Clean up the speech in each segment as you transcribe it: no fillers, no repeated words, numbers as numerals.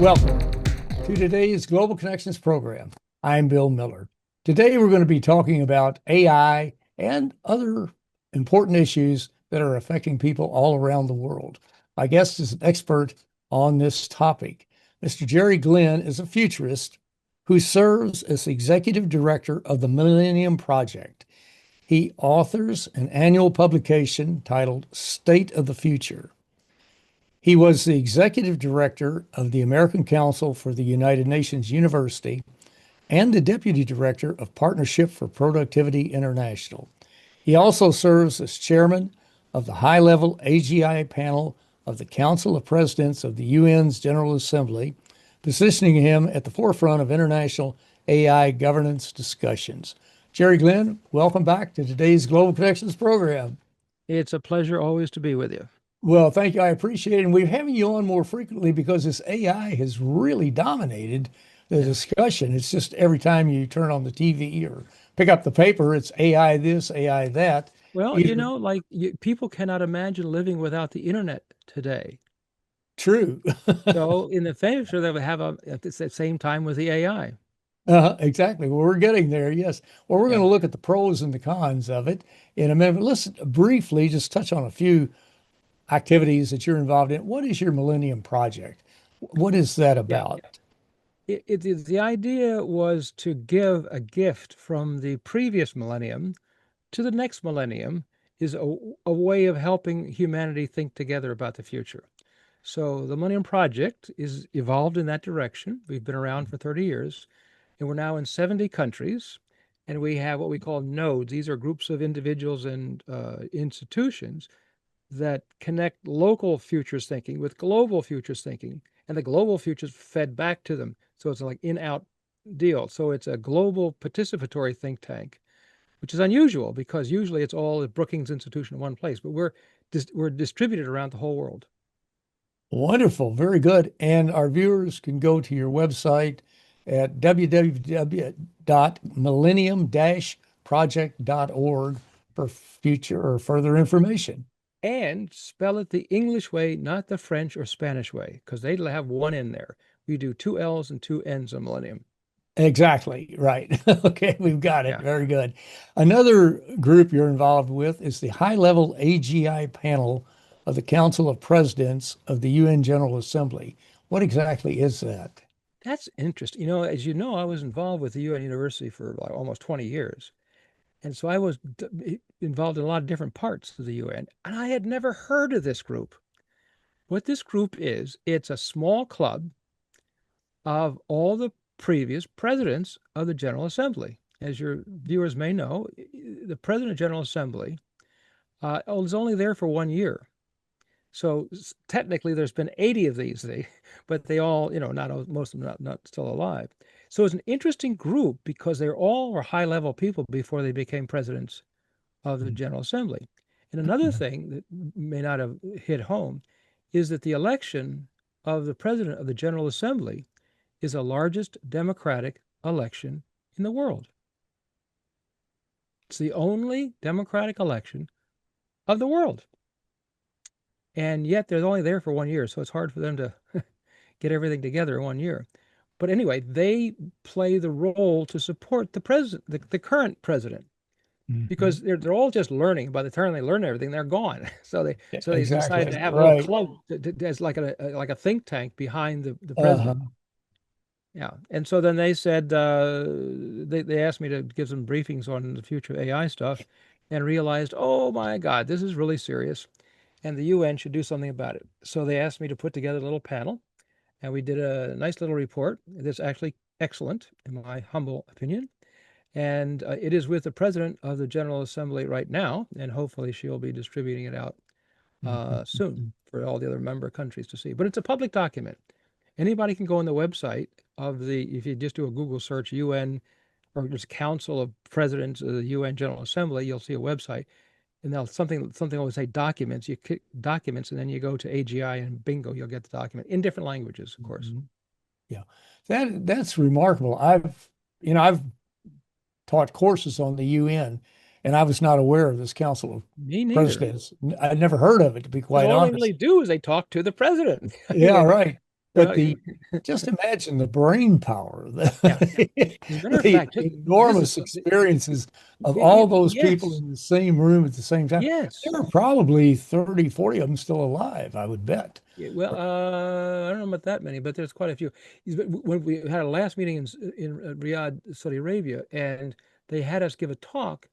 Welcome to today's Global Connections program. I'm Bill Miller. Today we're going to be talking about AI and other important issues that are affecting people all around the world. My guest is an expert on this topic. Mr. Jerry Glenn is a futurist who serves as executive director of the Millennium Project. He authors an annual publication titled State of the Future. He was the executive director of the American Council for the United Nations University and the deputy director of Partnership for Productivity International. He also serves as chairman of the high-level AGI panel of the Council of Presidents of the UN's General Assembly, positioning him at the forefront of international AI governance discussions. Jerry Glenn, welcome back to today's Global Connections program. It's a pleasure always to be with you. Well, thank you. I appreciate it. And we're having you on more frequently because this AI has really dominated the discussion. It's just every time you turn on the TV or pick up the paper, it's AI this, AI that. Well, people cannot imagine living without the internet today. True. So in the future, they will have at the same time with the AI. Exactly. Well, we're getting there. Yes. Well, we're going to look at the pros and the cons of it in a minute. But let's briefly just touch on a few activities that you're involved in. What is your Millennium Project? What is that about? The idea was to give a gift from the previous millennium to the next millennium is a way of helping humanity think together about the future. So the Millennium Project is evolved in that direction. We've been around for 30 years, and we're now in 70 countries, and we have what we call nodes. These are groups of individuals and institutions that connect local futures thinking with global futures thinking, and the global futures fed back to them. So it's like in-out deal. So it's a global participatory think tank, which is unusual because usually it's all at Brookings Institution in one place, but we're distributed around the whole world. Wonderful. Very good. And our viewers can go to your website at www.millennium-project.org for future or further information. And spell it the English way, not the French or Spanish way, because they have one in there. We do 2 L's and 2 N's on Millennium. Exactly. Right. Okay. We've got it. Very good. Another group you're involved with is the high-level AGI panel of the Council of Presidents of the UN General Assembly. What exactly is that? That's interesting. As you know, I was involved with the UN University for like almost 20 years. And so I was involved in a lot of different parts of the UN, and I had never heard of this group. What this group is, it's a small club of all the previous presidents of the General Assembly. As your viewers may know, the President of the General Assembly was only there for 1 year. So technically there's been 80 of these, but they all, most of them not still alive. So it's an interesting group because they all were high-level people before they became presidents of the General Assembly. And another thing that may not have hit home is that the election of the president of the General Assembly is the largest democratic election in the world. It's the only democratic election of the world. And yet they're only there for 1 year, so it's hard for them to get everything together in 1 year. But anyway, they play the role to support the president, the current president, because they're all just learning. By the time they learn everything, they're gone. So they decided to have a little club as like a think tank behind the president. Yeah, and so then they said they asked me to give some briefings on the future AI stuff, and realized, oh my God, this is really serious, and the UN should do something about it. So they asked me to put together a little panel. And we did a nice little report that's actually excellent, in my humble opinion. And it is with the president of the General Assembly right now, and hopefully she'll be distributing it out soon for all the other member countries to see. But it's a public document. Anybody can go on the website if you just do a Google search, UN, or just Council of Presidents of the UN General Assembly, you'll see a website. And now something always say documents. You click documents, and then you go to AGI, and bingo, you'll get the document in different languages, of course. Yeah, that's remarkable. I've taught courses on the UN, and I was not aware of this Council of Presidents. I'd never heard of it, to be quite honest. All they really do is they talk to the president. Yeah, right. But Well, the just imagine the brain power, yeah. the, As a matter of the fact, just this is enormous experiences of all those people yes, in the same room at the same time. yes. There are probably 30, 40 of them still alive, I would bet. Yeah, well, I don't know about that many, but there's quite a few. When we had a last meeting in Riyadh, Saudi Arabia, and they had us give a talk,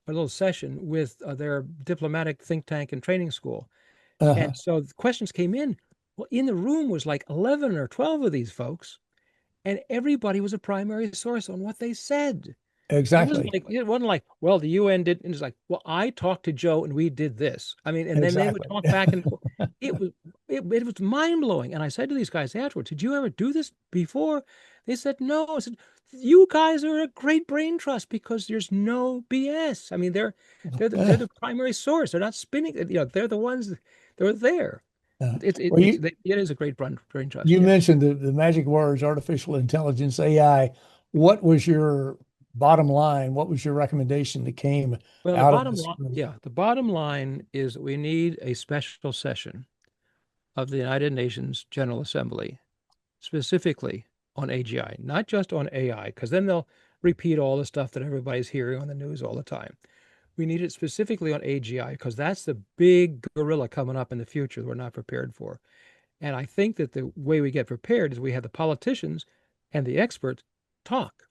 a little session with their diplomatic think tank and training school. Uh-huh. And so the questions came in. Well, in the room was like 11 or 12 of these folks, and everybody was a primary source on what they said. Exactly. It wasn't like, well, the UN did, and it's like, well, I talked to Joe and we did this. I mean, and then they would Exactly. talk back and forth. It was it was mind blowing. And I said to these guys afterwards, did you ever do this before? They said no. I said, you guys are a great brain trust because there's no BS. I mean, they're the primary source. They're not spinning. They're the ones that are there. Uh, well, It is a great brain trust. you Yes. mentioned the magic words, artificial intelligence, AI. What was your bottom line? What was your recommendation that came Well, out of this? the bottom line is that we need a special session of the United Nations General Assembly, specifically on AGI, not just on AI, because then they'll repeat all the stuff that everybody's hearing on the news all the time. We need it specifically on AGI because that's the big gorilla coming up in the future that we're not prepared for. And I think that the way we get prepared is we have the politicians and the experts talk.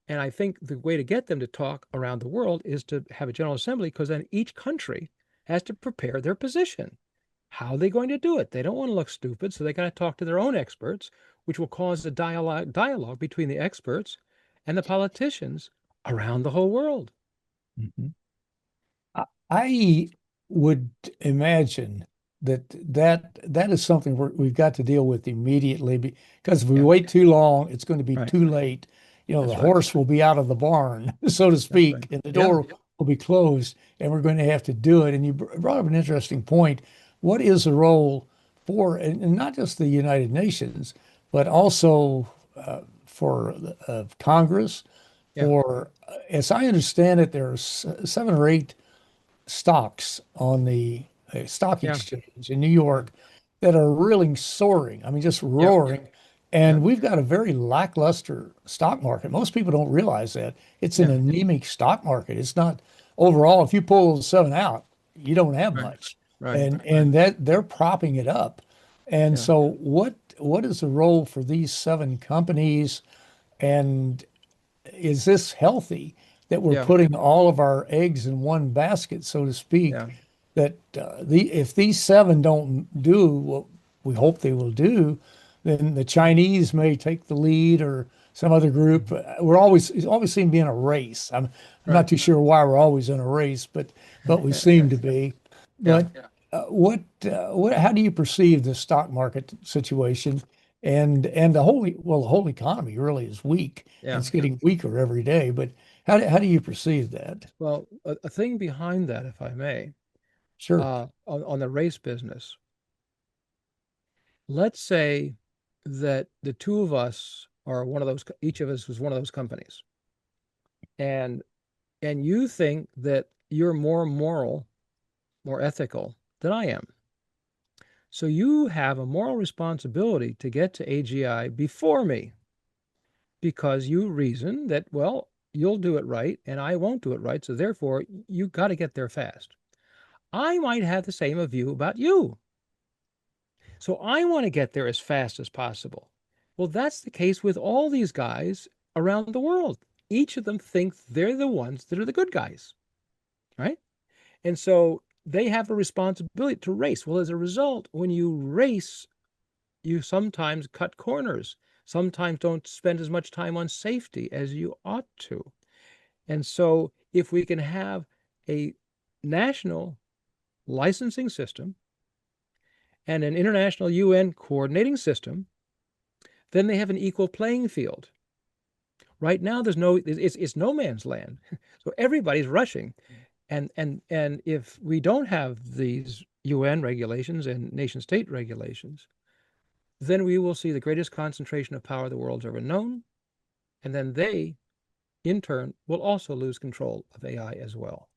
And I think the way to get them to talk around the world is to have a General Assembly because then each country has to prepare their position. How are they going to do it? They don't want to look stupid, so they got to talk to their own experts, which will cause a dialogue between the experts and the politicians around the whole world. Mhm. I would imagine that is something we've got to deal with immediately because if we Yeah, wait too long, it's going to be right. too late. The That's right. horse will be out of the barn, so to That's right. speak, and the Yeah, door will be closed, and we're going to have to do it. And you brought up an interesting point. What is the role for, and not just the United Nations, but also for Congress? yeah, As I understand it, there's seven or eight stocks on the stock yeah, exchange in New York that are really soaring. I mean, just yeah, roaring. yeah, And we've got a very lackluster stock market. Most people don't realize that. It's an yeah. anemic stock market. It's not overall, if you pull those seven out, you don't have Right, much. right. And that they're propping it up. And Yeah, so what is the role for these seven companies? And is this healthy that we're yeah, putting all of our eggs in one basket, so to speak? yeah. That if these seven don't do what we hope they will do, then the Chinese may take the lead or some other group. It's always seem to be in a race. I'm not Right. too sure why we're always in a race, but we seem to be. Yeah, But how do you perceive the stock market situation and the whole economy really is weak and yeah. it's getting weaker every day. But how do you perceive that? Well, a thing behind that, if I may, Sure. on the race business, let's say that the two of us are one of those, each of us was one of those companies, and you think that you're more moral, more ethical than I am. So you have a moral responsibility to get to AGI before me because you reason that, well, you'll do it right and I won't do it right. So therefore, you got to get there fast. I might have the same view about you. So I want to get there as fast as possible. Well, that's the case with all these guys around the world. Each of them thinks they're the ones that are the good guys, right? And so they have a responsibility to race. Well, as a result, when you race, you sometimes cut corners, sometimes don't spend as much time on safety as you ought to. And so if we can have a national licensing system and an international UN coordinating system, then they have an equal playing field. Right now, it's no man's land. So everybody's rushing. And if we don't have these UN regulations and nation state regulations, then we will see the greatest concentration of power the world's ever known. And then they, in turn, will also lose control of AI as well.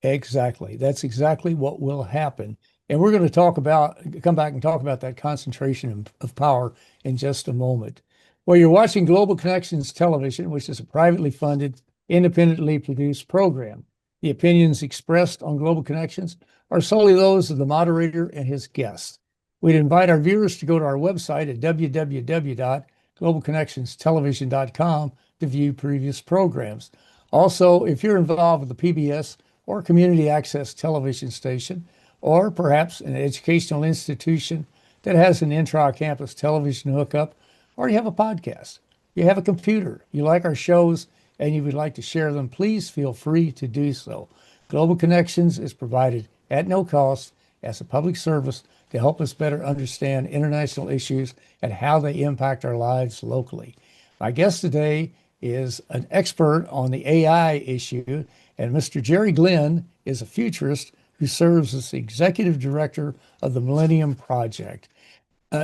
Exactly. That's exactly what will happen. And we're going to come back and talk about that concentration of power in just a moment. Well, you're watching Global Connections Television, which is a privately funded, independently produced program. The opinions expressed on Global Connections are solely those of the moderator and his guests. We'd invite our viewers to go to our website at www.globalconnectionstelevision.com to view previous programs. Also, if you're involved with the PBS or community access television station, or perhaps an educational institution that has an intra-campus television hookup, or you have a podcast, you have a computer, you like our shows, and you would like to share them, please feel free to do so. Global Connections is provided at no cost as a public service to help us better understand international issues and how they impact our lives locally. My guest today is an expert on the AI issue, and Mr. Jerry Glenn is a futurist who serves as the executive director of the Millennium Project.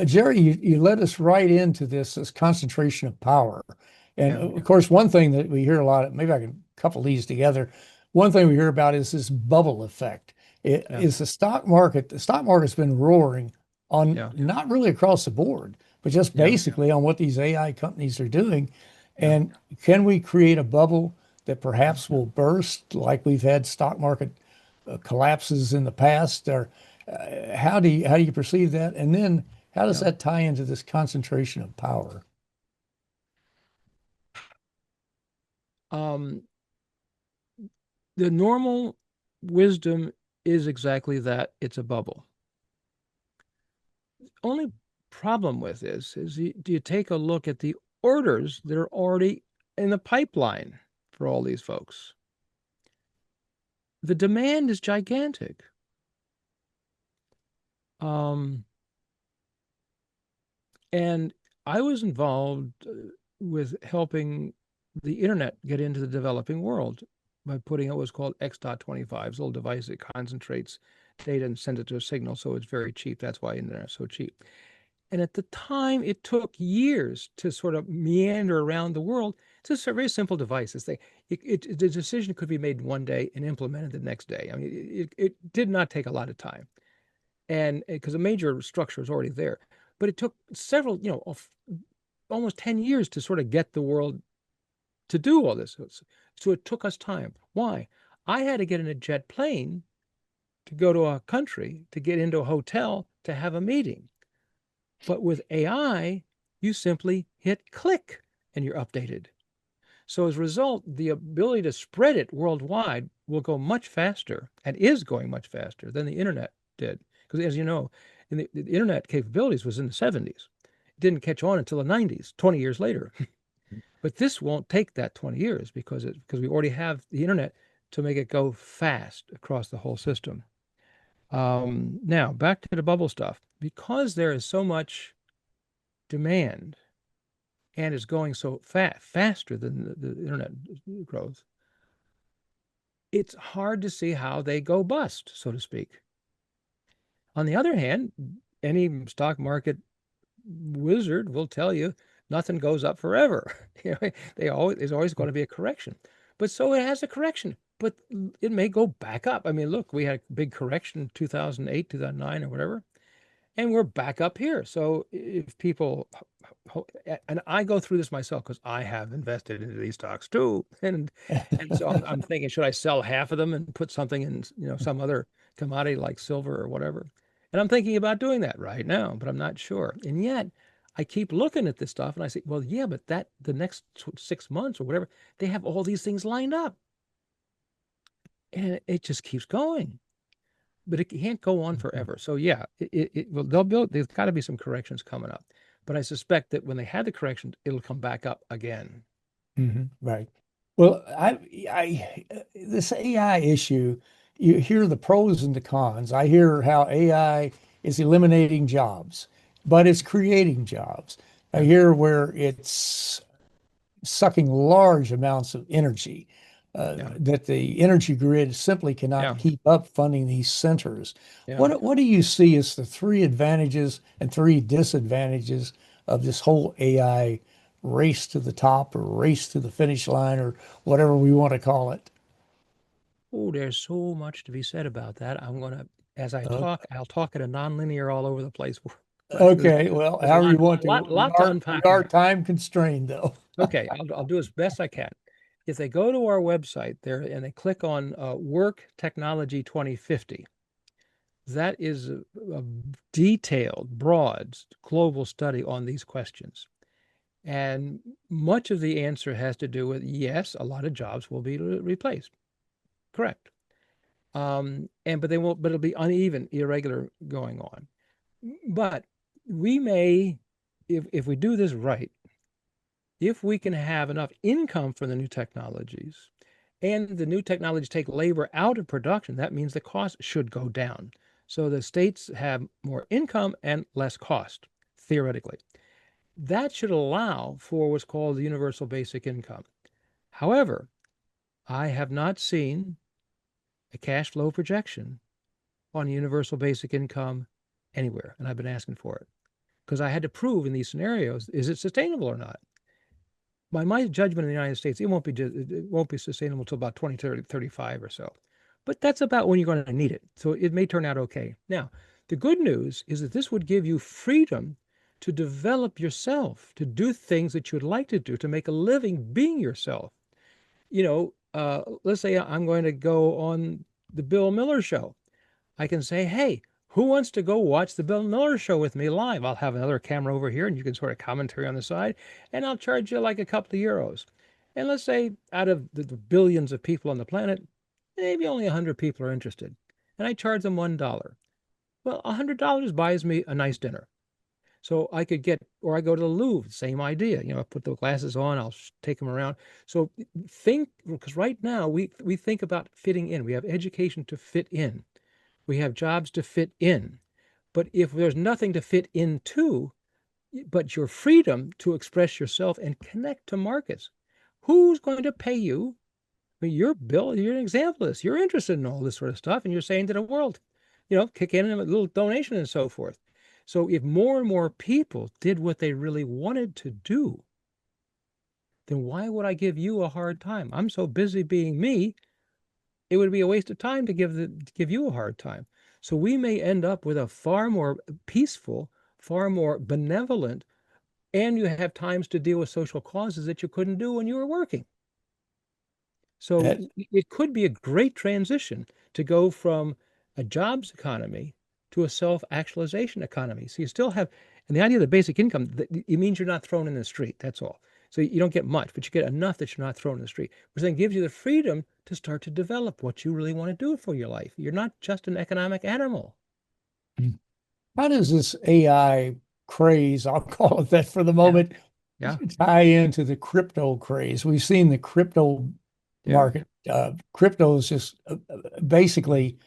Jerry, you led us right into this concentration of power. And Yeah, of course, one thing that we hear a lot, maybe I can couple these together. One thing we hear about is this bubble effect. It yeah, is the stock market's been roaring on yeah, not really across the board, but just yeah, basically on what these AI companies are doing. yeah, And can we create a bubble that yeah, perhaps will burst like we've had stock market collapses in the past? Or how do you perceive that? And then how does yeah. that tie into this concentration of power? Um, the normal wisdom is exactly that. It's a bubble. Only problem with this is do you take a look at the orders that are already in the pipeline for all these folks? The demand is gigantic. Um, and I was involved with helping the internet get into the developing world by putting out what's called X.25, a little device that concentrates data and sends it to a signal, so it's very cheap. That's why internet is so cheap. And at the time, it took years to sort of meander around the world. It's just a very simple device. The decision could be made one day and implemented the next day. I mean, it did not take a lot of time, and because a major structure is already there, but it took several, almost 10 years to sort of get the world to do all this. So it took us time. Why? I had to get in a jet plane to go to a country, to get into a hotel, to have a meeting. But with AI, you simply hit click and you're updated. So as a result, the ability to spread it worldwide will go much faster and is going much faster than the internet did. Because as you know, the internet capabilities was in the 70s. It didn't catch on until the 90s, 20 years later. But this won't take that 20 years because we already have the internet to make it go fast across the whole system. Now, back to the bubble stuff. Because there is so much demand and is going so faster than the internet growth, it's hard to see how they go bust, so to speak. On the other hand, any stock market wizard will tell you nothing goes up forever. There's always going to be a correction. But so it has a correction, but it may go back up. I mean, look, we had a big correction in 2008, 2009, or whatever, and we're back up here. So if people, and I go through this myself because I have invested into these stocks too, and so I'm thinking, should I sell half of them and put something in, some other commodity like silver or whatever? And I'm thinking about doing that right now, but I'm not sure. And yet, I keep looking at this stuff and I say, well, yeah, but the next 6 months or whatever, they have all these things lined up, and it just keeps going. But it can't go on forever. So yeah, well, there's got to be some corrections coming up. But I suspect that when they had the corrections, it'll come back up again. Right. Well, this AI issue, you hear the pros and the cons. I hear how AI is eliminating jobs, but it's creating jobs. I Yeah, hear where it's sucking large amounts of energy, yeah, that the energy grid simply cannot yeah, keep up funding these centers. yeah. What do you see as the three advantages and three disadvantages of this whole AI race to the top or race to the finish line or whatever we want to call it? Oh, there's so much to be said about that. I'm going to as I Uh, talk, I'll talk at a nonlinear all over the place. But okay, well, there's a however you want to. lot to We unpack are here. time constrained, though. Okay, I'll do as best I can. If they go to our website there and they click on Work Technology 2050, that is a detailed, broad, global study on these questions. And much of the answer has to do with yes, a lot of jobs will be replaced. Correct. But they won't, but it'll be uneven, irregular going on. But we may, if we do this right, if we can have enough income from the new technologies and the new technologies take labor out of production, that means the cost should go down. So the states have more income and less cost, theoretically. That should allow for what's called the universal basic income. However, I have not seen a cash flow projection on universal basic income anywhere, and I've been asking for it because I had to prove in these scenarios, is it sustainable or not? By my judgment in the United States, it won't be sustainable until about 2035 or so. But that's about when you're going to need it. So it may turn out okay. Now, the good news is that this would give you freedom to develop yourself, to do things that you would like to do, to make a living being yourself. Let's say I'm going to go on the Bill Miller show. I can say, hey, who wants to go watch the Bill Miller show with me live? I'll have another camera over here and you can sort of commentary on the side, and I'll charge you like a couple of euros. And let's say out of the billions of people on the planet, maybe only 100 people are interested. And I charge them $1. Well, $100 buys me a nice dinner. So I could get, or I go to the Louvre, same idea. I put the glasses on, I'll take them around. So because right now we think about fitting in. We have education to fit in. We have jobs to fit in. But if there's nothing to fit into, but your freedom to express yourself and connect to markets, who's going to pay you? I mean, you're Bill, you're an example of this. You're interested in all this sort of stuff, and you're saying to the world, kick in a little donation and so forth. So if more and more people did what they really wanted to do, then why would I give you a hard time? I'm so busy being me, it would be a waste of time to give you a hard time. So we may end up with a far more peaceful, far more benevolent, and you have times to deal with social causes that you couldn't do when you were working. So That it could be a great transition to go from a jobs economy to a self-actualization economy. So you still have, and the idea of the basic income, it means you're not thrown in the street. That's all. So you don't get much, but you get enough that you're not thrown in the street, which then gives you the freedom to start to develop what you really want to do for your life. You're not just an economic animal. How does this AI craze, I'll call it that for the Yeah. moment, Yeah. tie into the crypto craze? We've seen the crypto Yeah. market. Crypto is just basically,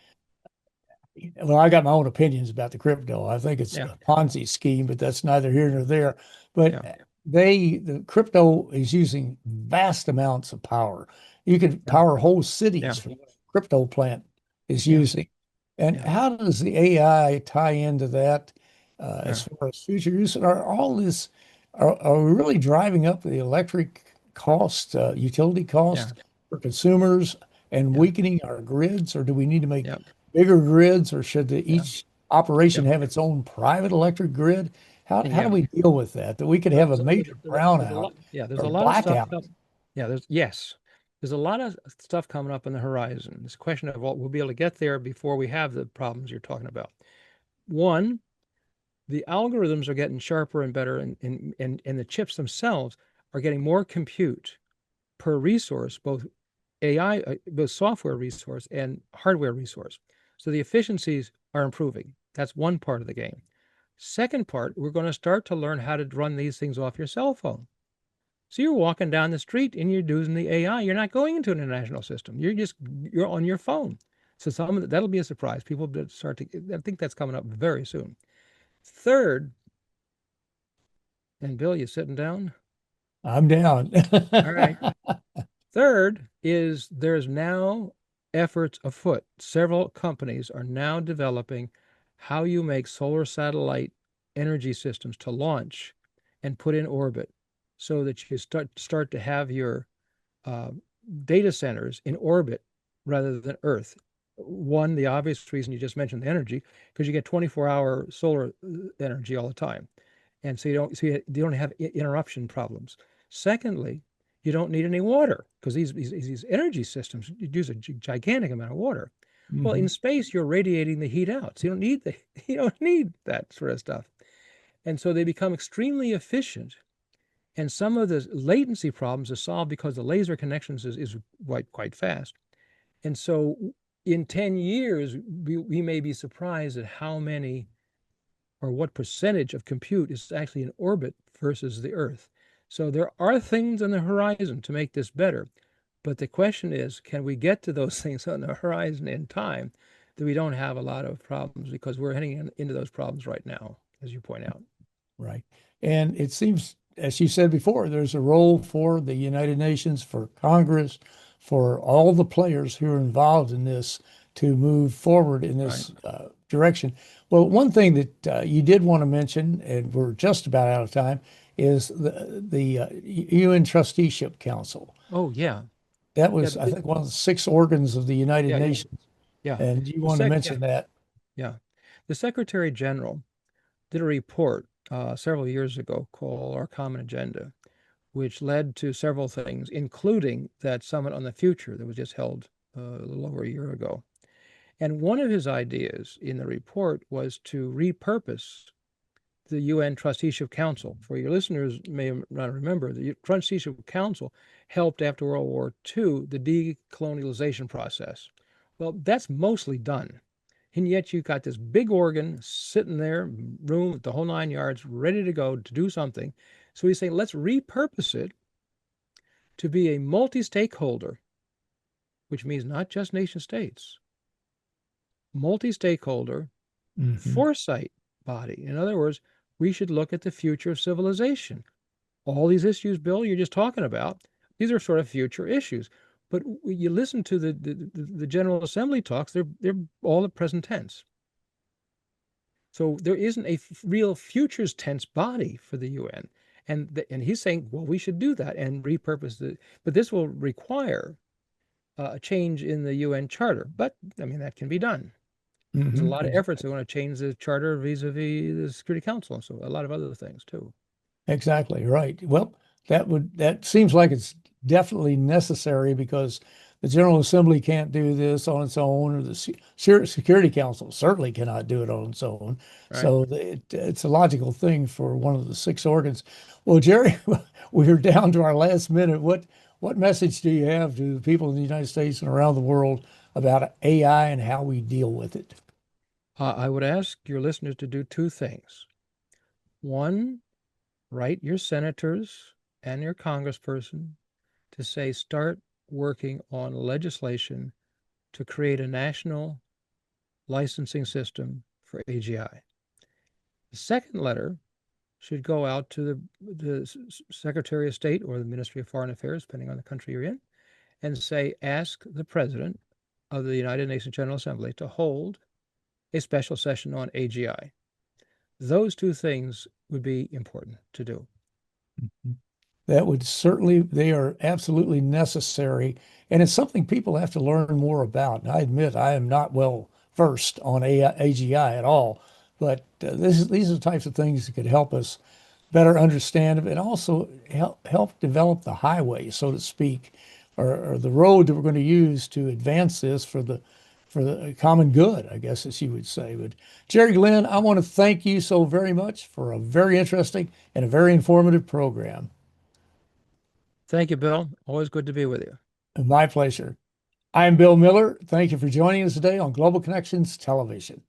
well, I got my own opinions about the crypto. I think it's Yeah. a Ponzi scheme, but that's neither here nor there. Yeah. But the crypto is using vast amounts of power. You could Yeah. power whole Yeah. cities from what a crypto plant is Yeah. using. And Yeah. how does the AI tie into that as Yeah. far as future use? And are we really driving up the electric cost, utility Yeah. cost for consumers and Yeah. weakening our grids, or do we need to make Yeah. bigger grids, or should Yeah. each operation Yeah. have its own private electric grid? How do Yeah. we deal with that? That we could have a So major there's a brownout lot. Yeah, there's or a lot of stuff. blackout. Yeah, there's a lot of stuff coming up on the horizon. It's a question of what we'll be able to get there before we have the problems you're talking about. One, the algorithms are getting sharper and better, and the chips themselves are getting more compute per resource, both AI, both software resource and hardware resource. So the efficiencies are improving. That's one part of the game. Second part, we're going to start to learn how to run these things off your cell phone. So you're walking down the street and you're using the AI. You're not going into an international system. You're on your phone. So that'll be a surprise. People start to. I think that's coming up very soon. Third, and Bill, you sitting down? I'm down. All right. Third is there's now efforts afoot. Several companies are now developing how you make solar satellite energy systems to launch and put in orbit so that you start to have your uh, data centers in orbit rather than Earth. One, the obvious reason you just mentioned, the energy, because you get 24-hour solar energy all the time. And so you don't have interruption problems. Secondly, you don't need any water because these energy systems use a gigantic amount of water. Well, Hmm. in space, you're radiating the heat out, so you don't need you don't need that sort of stuff. And so they become extremely efficient. And some of the latency problems are solved because the laser connections is quite fast. And so in 10 years, we may be surprised at how many or what percentage of compute is actually in orbit versus the Earth. So there are things on the horizon to make this better. But the question is, can we get to those things on the horizon in time that we don't have a lot of problems because we're heading into those problems right now, as you point out. Right. And it seems, as you said before, there's a role for the United Nations, for Congress, for all the players who are involved in this to move forward in Right. this direction. Well, one thing that you did want to mention, and we're just about out of time, is the UN Trusteeship Council. Oh, yeah. That Yeah. was, I think, one of the six organs of the United Yeah. Yeah. Nations. Yeah. And you The want to yeah. mention that. Yeah. The Secretary General did a report several years ago called Our Common Agenda, which led to several things, including that summit on the future that was just held a little over a year ago. And one of his ideas in the report was to repurpose the UN Trusteeship Council. For your listeners may not remember, the Trusteeship Council helped after World War II the decolonialization process. Well, that's mostly done. And yet you've got this big organ sitting there, room, the whole 9 yards, ready to go to do something. So he's saying, let's repurpose it to be a multi-stakeholder, which means not just nation states, multi-stakeholder Hmm. foresight body. In other words, we should look at the future of civilization. All these issues, Bill, you're just talking about, these are sort of future issues. But you listen to the General Assembly talks, they're all at present tense. So there isn't a real futures tense body for the UN. And he's saying, well, we should do that and repurpose the, but this will require a change in the UN Charter. But I mean, that can be done. There's a Hmm. lot of efforts that want to change the charter vis-a-vis the Security Council, and so a lot of other things too. Exactly right. Well, that seems like it's definitely necessary because the General Assembly can't do this on its own, or the Security Council certainly cannot do it on its own. Right. So it's a logical thing for one of the six organs. Well, Jerry, we're down to our last minute. What message do you have to the people in the United States and around the world about AI and how we deal with it? I would ask your listeners to do two things. One, write your senators and your congressperson to say, start working on legislation to create a national licensing system for AGI. The second letter should go out to the Secretary of State or the Ministry of Foreign Affairs, depending on the country you're in, and say, ask the President of the United Nations General Assembly to hold a special session on AGI. Those two things would be important to do. That would certainly, they are absolutely necessary. And it's something people have to learn more about. And I admit I am not well versed on AGI at all, but these are the types of things that could help us better understand it and also help develop the highway, so to speak, or the road that we're going to use to advance this for the common good, I guess, as you would say. But Jerry Glenn, I want to thank you so very much for a very interesting and a very informative program. Thank you, Bill. Always good to be with you. My pleasure. I'm Bill Miller. Thank you for joining us today on Global Connections Television.